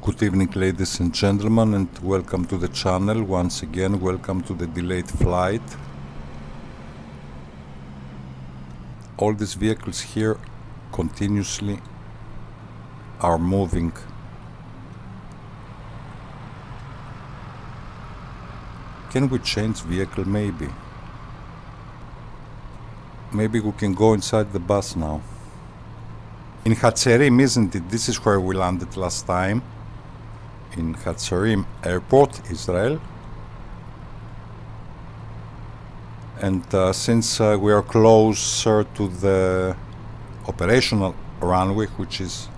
Good evening, ladies and gentlemen, and welcome to the channel. Once again, welcome to the delayed flight. All these vehicles here continuously are moving. Can we change vehicle? Maybe. Maybe we can go inside the bus now. In Hatzerim, isn't it? This is where we landed last time. In Hatzerim Airport, Israel. And since we are closer to the operational runway, which is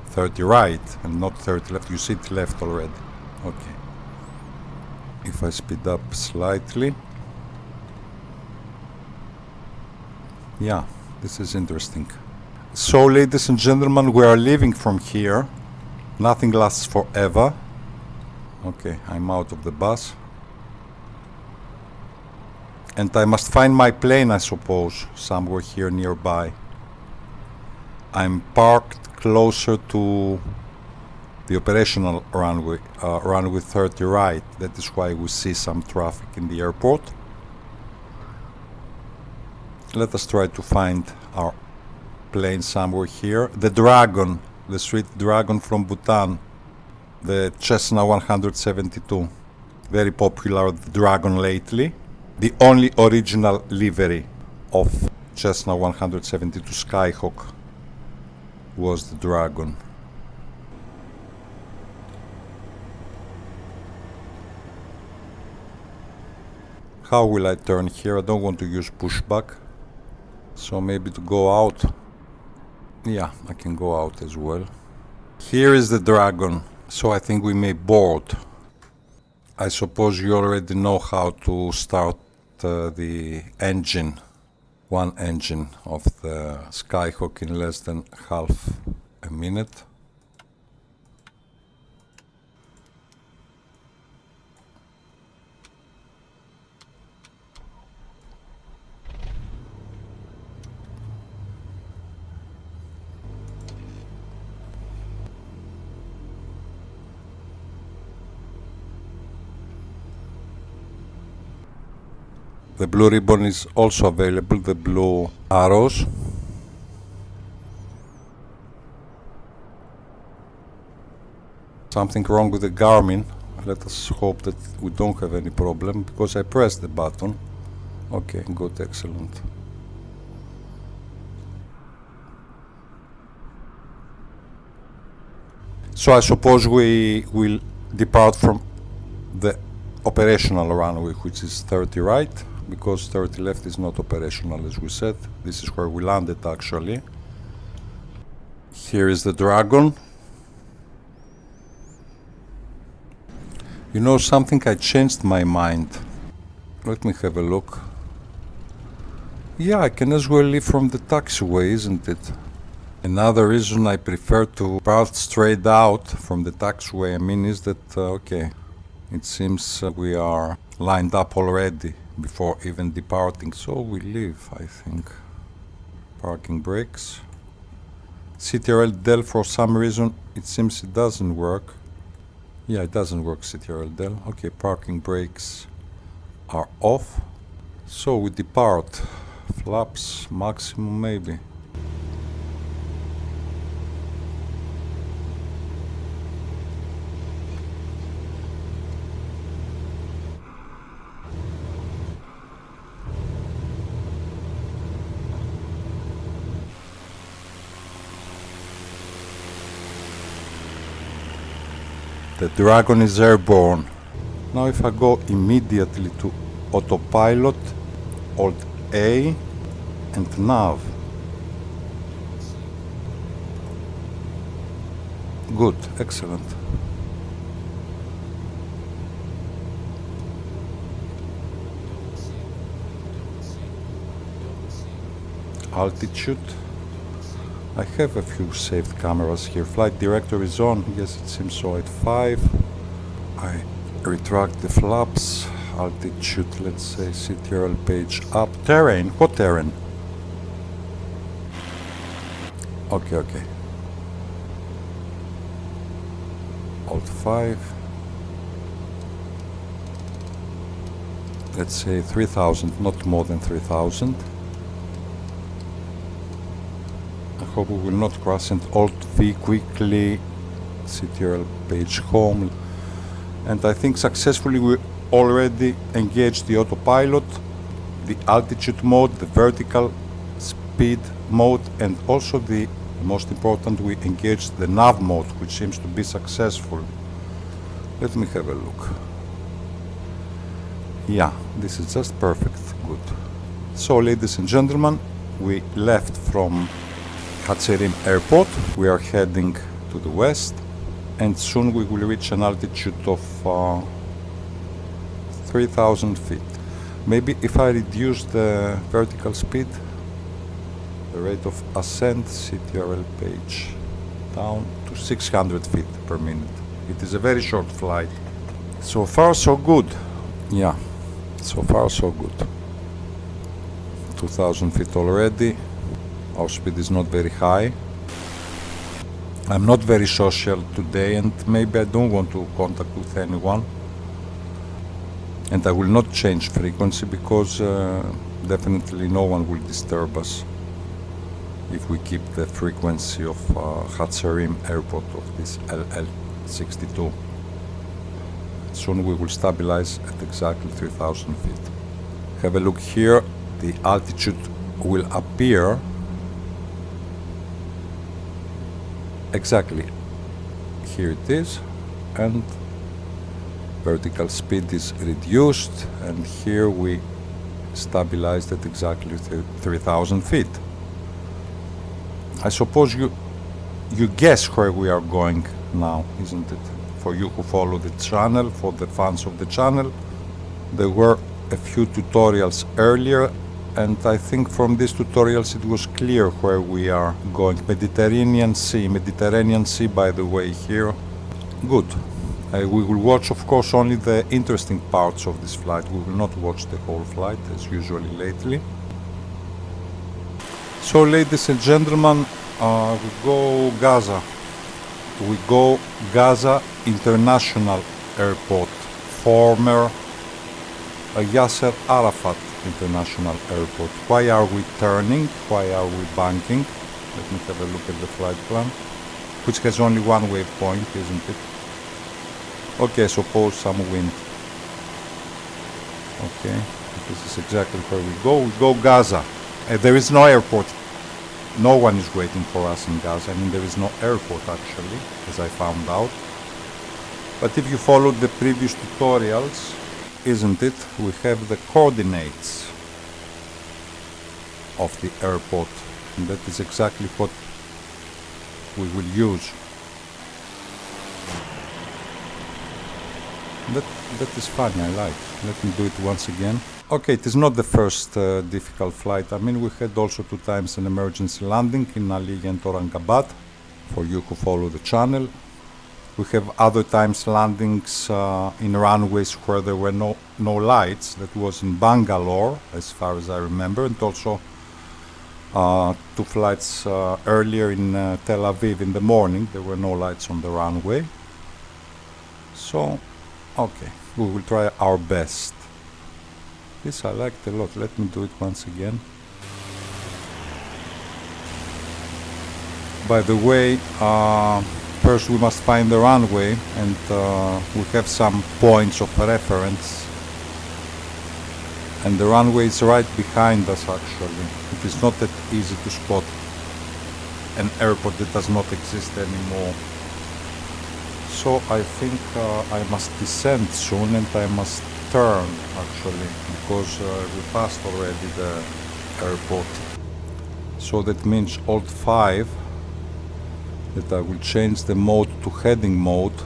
30 right and not 30 left, you see it left already. Okay. If I speed up slightly. Yeah, this is interesting. So, ladies and gentlemen, we are leaving from here. Nothing lasts forever. Okay, I'm out of the bus. And I must find my plane, I suppose, somewhere here nearby. I'm parked closer to the operational runway, runway 30 right. That is why we see some traffic in the airport. Let us try to find our plane somewhere here. The Dragon, the Street Dragon from Bhutan. The Cessna 172, very popular Dragon lately. The only original livery of Cessna 172 Skyhawk was the Dragon. How will I turn here? I don't want to use pushback, so maybe to go out. Yeah, I can go out as well. Here is the Dragon. So I think we may board. I suppose you already know how to start the engine, one engine of the Skyhawk in less than half a minute. The blue ribbon is also available, the blue arrows. Something wrong with the Garmin. Let us hope that we don't have any problem, because I pressed the button. Okay, good, excellent. So I suppose we will depart from the operational runway, which is 30 right. Because 30 left is not operational, as we said. This is where we landed, actually. Here is the Dragon. You know something? I changed my mind. Let me have a look. Yeah, I can as well leave from the taxiway, isn't it? Another reason I prefer to path straight out from the taxiway, I mean, is that, okay, it seems we are lined up already before even departing, so we leave, I think. Parking brakes. CTRL del, for some reason, it seems it doesn't work. Yeah, it doesn't work, CTRL del. Okay, parking brakes are off. So we depart. Flaps, maximum maybe. The Dragon is airborne. Now if I go immediately to autopilot, Alt A and nav. Good, excellent. Altitude. I have a few saved cameras here. Flight director is on. Yes, it seems so. At 5. I retract the flaps. Altitude, let's say CTRL page up. Terrain. What terrain? Okay. Alt 5. Let's say 3000, not more than 3000. I hope we will not crash. And Alt V quickly, CTRL page home. And I think successfully we already engaged the autopilot, the altitude mode, the vertical speed mode, and also the most important, we engaged the nav mode, which seems to be successful. Let me have a look. Yeah, this is just perfect. Good. So, ladies and gentlemen, we left from Hatzerim airport. We are heading to the west, and soon we will reach an altitude of 3000 feet. Maybe if I reduce the vertical speed, the rate of ascent, CTRL page down to 600 feet per minute. It is a very short flight. So far so good. Yeah, so far so good. 2000 feet already. Our speed is not very high. I'm not very social today, and maybe I don't want to contact with anyone. And I will not change frequency because definitely no one will disturb us if we keep the frequency of Hatzerim airport of this LL62. Soon we will stabilize at exactly 3000 feet. Have a look here. The altitude will appear exactly. Here it is, and vertical speed is reduced, and here we stabilized at exactly 3000 feet. I suppose you guess where we are going now, isn't it? For you who follow the channel, for the fans of the channel, there were a few tutorials earlier, and I think from these tutorials it was clear where we are going. Mediterranean Sea, by the way, here. Good. We will watch, of course, only the interesting parts of this flight. We will not watch the whole flight, as usually lately. So, ladies and gentlemen, we go Gaza. We go Gaza International Airport, former Yasser Arafat International Airport. Why are we turning? Why are we banking? Let me have a look at the flight plan, which has only one waypoint, isn't it? Okay, suppose some wind. Okay, this is exactly where we go. We go Gaza. There is no airport. No one is waiting for us in Gaza. I mean, there is no airport actually, as I found out. But if you followed the previous tutorials, isn't it, we have the coordinates of the airport, and that is exactly what we will use. That is funny, I like. Let me do it once again. Okay, it is not the first difficult flight. I mean, we had also 2 times an emergency landing in Ali and Aurangabad, for you who follow the channel. We have other times landings in runways where there were no lights. That was in Bangalore, as far as I remember, and also 2 flights earlier in Tel Aviv in the morning. There were no lights on the runway. So, okay, we will try our best. This I liked a lot. Let me do it once again. By the way, first we must find the runway, and we have some points of reference. And the runway is right behind us actually. It is not that easy to spot an airport that does not exist anymore. So I think I must descend soon, and I must turn actually, because we passed already the airport. So that means Alt 5, that I will change the mode to heading mode.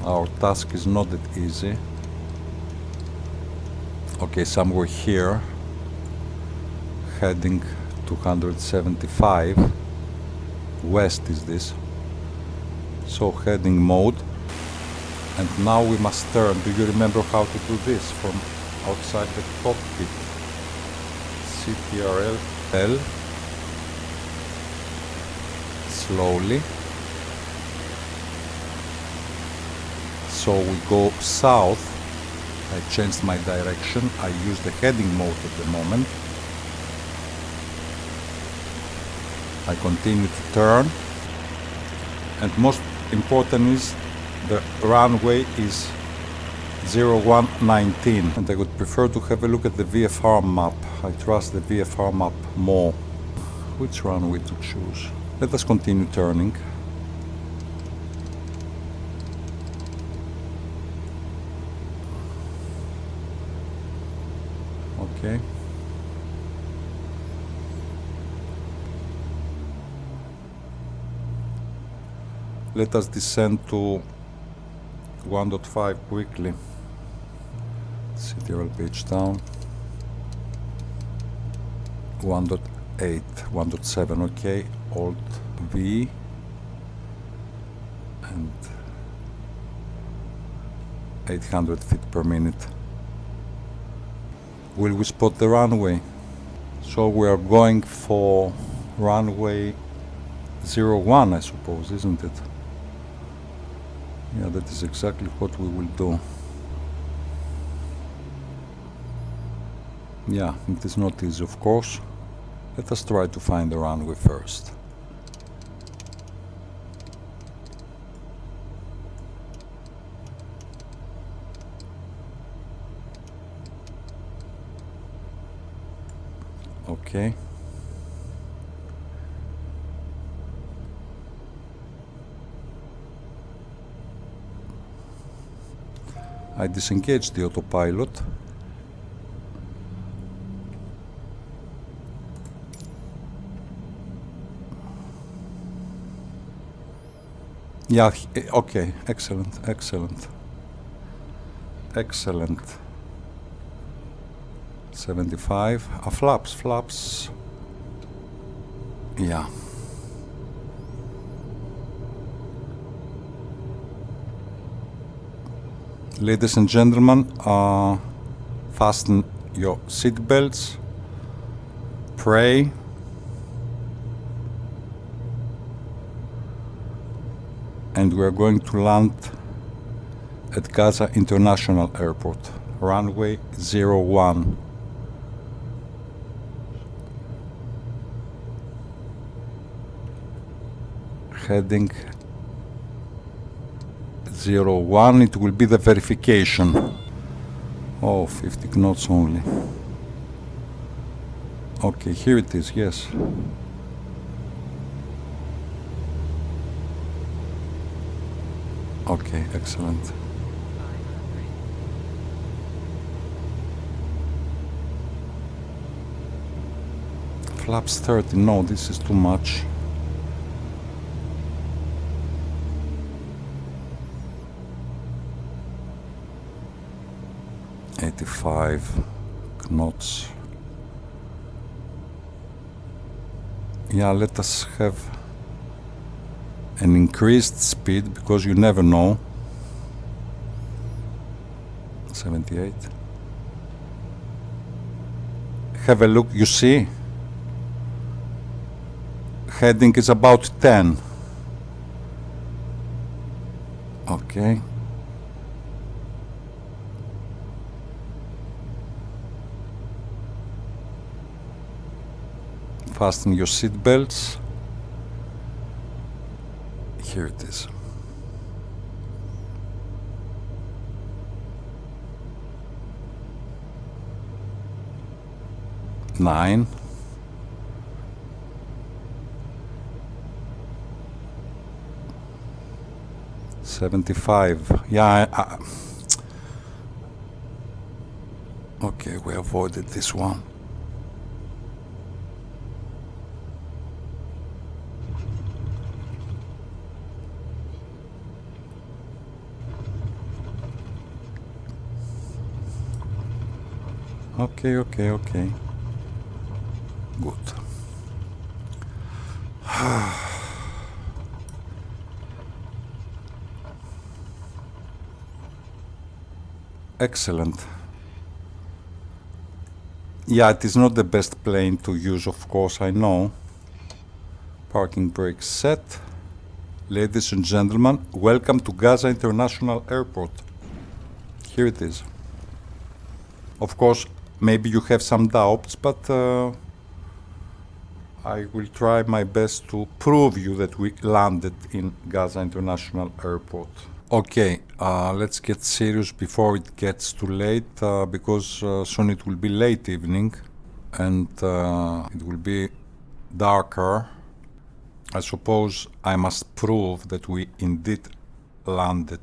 Our task is not that easy. Okay, somewhere here, heading 275, west is this. So heading mode, and now we must turn. Do you remember how to do this from outside the cockpit? CTRL L, slowly, So we go south. I changed my direction. I use the heading mode at the moment. I continue to turn. And most important is the runway is 0119, and I would prefer to have a look at the VFR map. I trust the VFR map more. Which runway to choose? Let us continue turning. Okay. Let us descend to 1.5 quickly. CTRL page down. 1.8, 1.7, okay. Alt V and 800 feet per minute. Will we spot the runway? So we are going for runway 01, I suppose, isn't it? Yeah, that is exactly what we will do. Yeah, it is not easy, of course. Let us try to find the runway first. Okay. I disengaged the autopilot. Yeah, okay, excellent, excellent. Excellent. 75. Flaps. Yeah. Ladies and gentlemen, fasten your seatbelts. Pray. And we are going to land at Gaza International Airport, runway 01. Heading 01, it will be the verification. Oh, 50 knots only. Okay, here it is, yes. Okay, excellent. Flaps 30, no, this is too much. .85 knots. Yeah, let us have an increased speed because you never know. 78. Have a look, you see? Heading is about 10. Okay. Fasten your seat belts. Here it is. Nine. $75. Yeah, okay, we avoided this one. Okay. Good. Excellent. Yeah, it is not the best plane to use, of course, I know. Parking brakes set. Ladies and gentlemen, welcome to Gaza International Airport. Here it is. Of course, maybe you have some doubts, but I will try my best to prove you that we landed in Gaza International Airport. Okay, let's get serious before it gets too late, because soon it will be late evening and it will be darker. I suppose I must prove that we indeed landed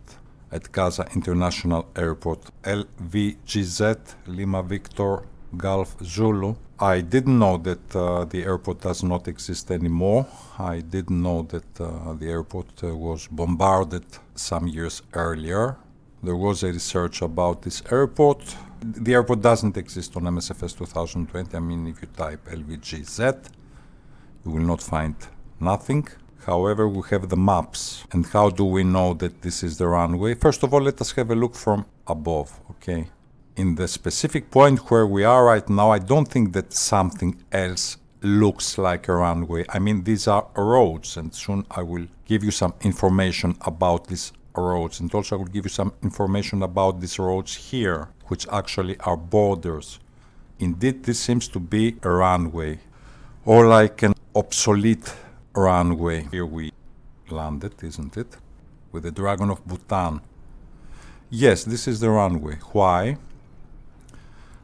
at Gaza International Airport. LVGZ, Lima Victor Golf Zulu. I didn't know that the airport does not exist anymore. I didn't know that the airport was bombarded some years earlier. There was a research about this airport. The airport doesn't exist on MSFS 2020. I mean, if you type LVGZ, you will not find nothing. However, we have the maps. And how do we know that this is the runway? First of all, let us have a look from above, okay? In the specific point where we are right now, I don't think that something else looks like a runway. I mean, these are roads, and soon I will give you some information about these roads. And also I will give you some information about these roads here, which actually are borders. Indeed, this seems to be a runway, or like an obsolete runway. Here we landed, isn't it? With the Dragon of Bhutan. Yes, this is the runway. Why?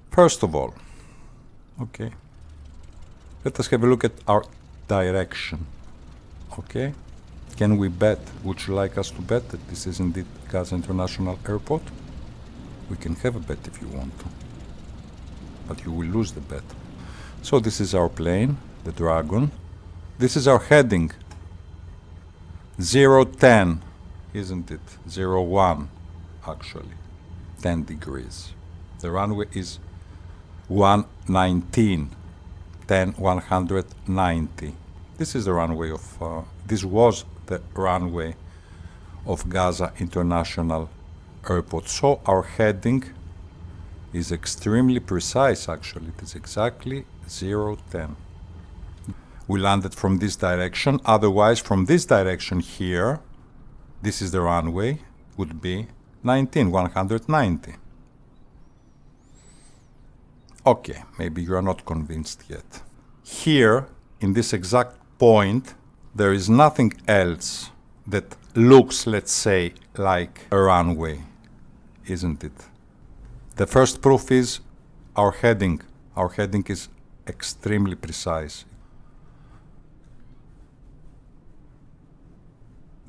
First of all, okay, let us have a look at our direction, okay? Can we bet? Would you like us to bet that this is indeed Gaza International Airport? We can have a bet if you want to, but you will lose the bet. So this is our plane, the Dragon. This is our heading, 010, isn't it? 01, actually, 10 degrees. The runway is 119, 190. This is the runway of, this was the runway of Gaza International Airport. So our heading is extremely precise, actually. It is exactly 010. We landed from this direction. Otherwise, from this direction here, this is the runway, would be 190. Okay, maybe you are not convinced yet. Here, in this exact point, there is nothing else that looks, let's say, like a runway, isn't it? The first proof is our heading. Our heading is extremely precise.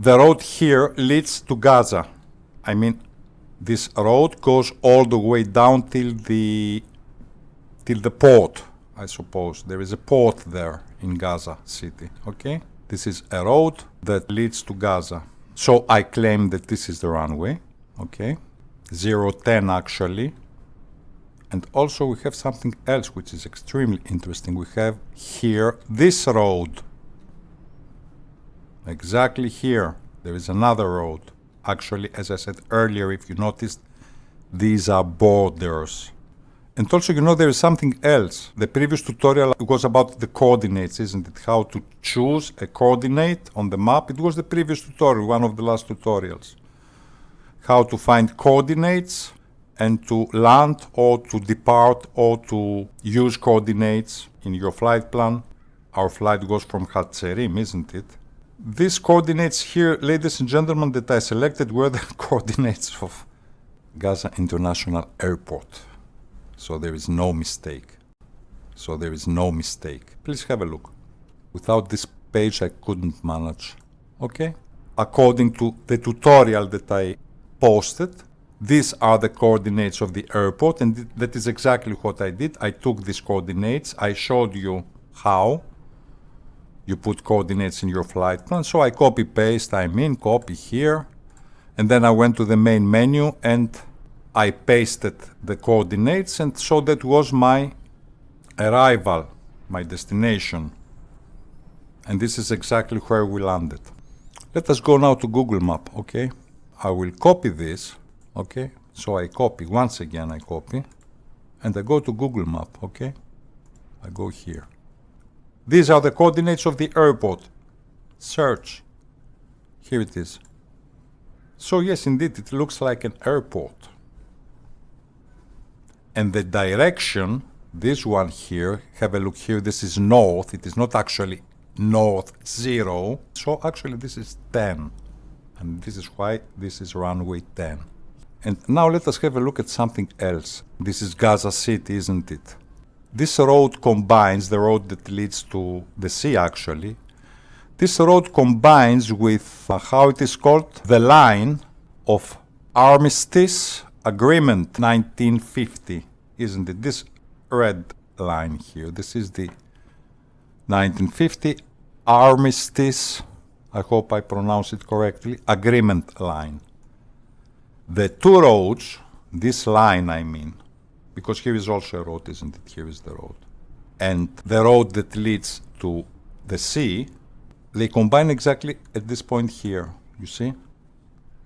The road here leads to Gaza. I mean, this road goes all the way down till the port, I suppose. There is a port there in Gaza City, okay? This is a road that leads to Gaza. So I claim that this is the runway, okay? 010 actually. And also we have something else which is extremely interesting. We have here this road. Exactly here, there is another road. Actually, as I said earlier, if you noticed, these are borders. And also, you know, there is something else. The previous tutorial was about the coordinates, isn't it? How to choose a coordinate on the map. It was the previous tutorial, one of the last tutorials. How to find coordinates and to land or to depart or to use coordinates in your flight plan. Our flight goes from Hatzerim, isn't it? These coordinates here, ladies and gentlemen, that I selected were the coordinates of Gaza International Airport. So there is no mistake. So there is no mistake. Please have a look. Without this page, I couldn't manage. Okay? According to the tutorial that I posted, these are the coordinates of the airport, and that is exactly what I did. I took these coordinates. I showed you how you put coordinates in your flight plan. So I copy-paste, copy here. And then I went to the main menu and I pasted the coordinates, and so that was my arrival, my destination. And this is exactly where we landed. Let us go now to Google Map, okay? I will copy this, okay? So I copy, once again I copy, and I go to Google Map, okay? I go here. These are the coordinates of the airport. Search. Here it is. So yes, indeed, it looks like an airport. And the direction, this one here, have a look here, this is north. It is not actually north 0. So actually this is 10. And this is why this is runway 10. And now let us have a look at something else. This is Gaza City, isn't it? This road combines, the road that leads to the sea actually, this road combines with how it is called, the line of Armistice Agreement 1950, isn't it? This red line here, this is the 1950 Armistice, I hope I pronounce it correctly, agreement line. The two roads, this line I mean, because here is also a road, isn't it? Here is the road. And the road that leads to the sea, they combine exactly at this point here. You see?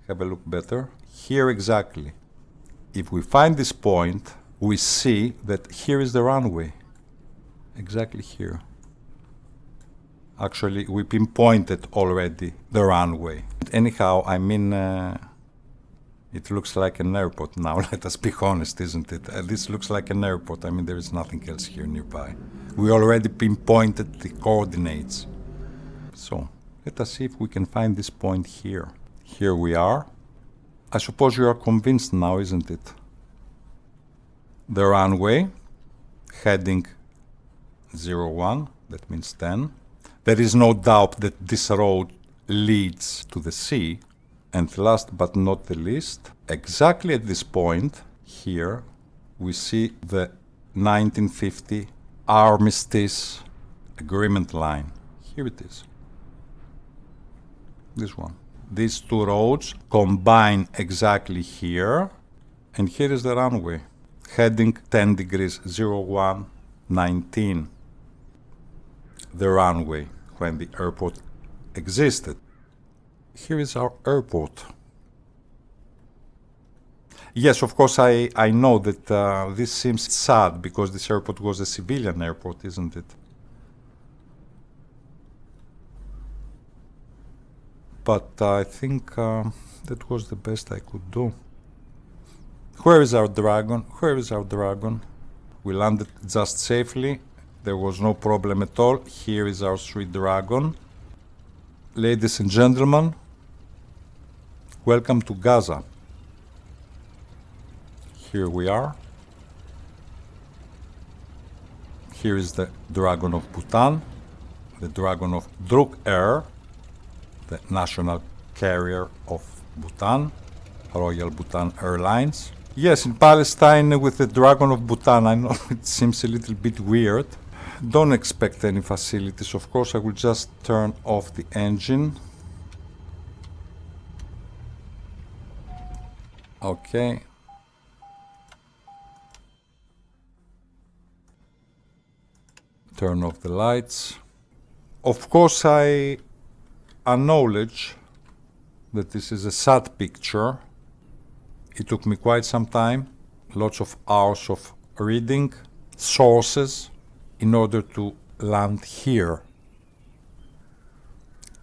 Have a look better. Here exactly. If we find this point, we see that here is the runway. Exactly here. Actually, we pinpointed already the runway. Anyhow, I mean, it looks like an airport now, let us be honest, isn't it? This looks like an airport. I mean, there is nothing else here nearby. We already pinpointed the coordinates. So, let us see if we can find this point here. Here we are. I suppose you are convinced now, isn't it? The runway, heading 01, that means 10. There is no doubt that this road leads to the sea. And last but not the least, exactly at this point, here, we see the 1950 Armistice Agreement line. Here it is. This one. These two roads combine exactly here, and here is the runway. Heading 10 degrees, 01, 19. The runway, when the airport existed. Here is our airport. Yes, of course, I know that this seems sad because this airport was a civilian airport, isn't it? But I think that was the best I could do. Where is our dragon? Where is our dragon? We landed just safely. There was no problem at all. Here is our sweet dragon. Ladies and gentlemen, welcome to Gaza. Here we are. Here is the Dragon of Bhutan, the Dragon of Druk Air, the national carrier of Bhutan, Royal Bhutan Airlines. Yes, in Palestine with the Dragon of Bhutan, I know it seems a little bit weird. Don't expect any facilities, of course. I will just turn off the engine. Okay. Turn off the lights. Of course, I acknowledge that this is a sad picture. It took me quite some time, lots of hours of reading, sources, in order to land here,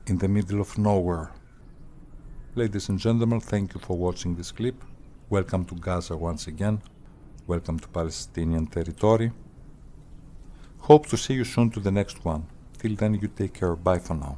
in the middle of nowhere. Ladies and gentlemen, thank you for watching this clip. Welcome to Gaza once again. Welcome to Palestinian territory. Hope to see you soon to the next one. Till then, you take care. Bye for now.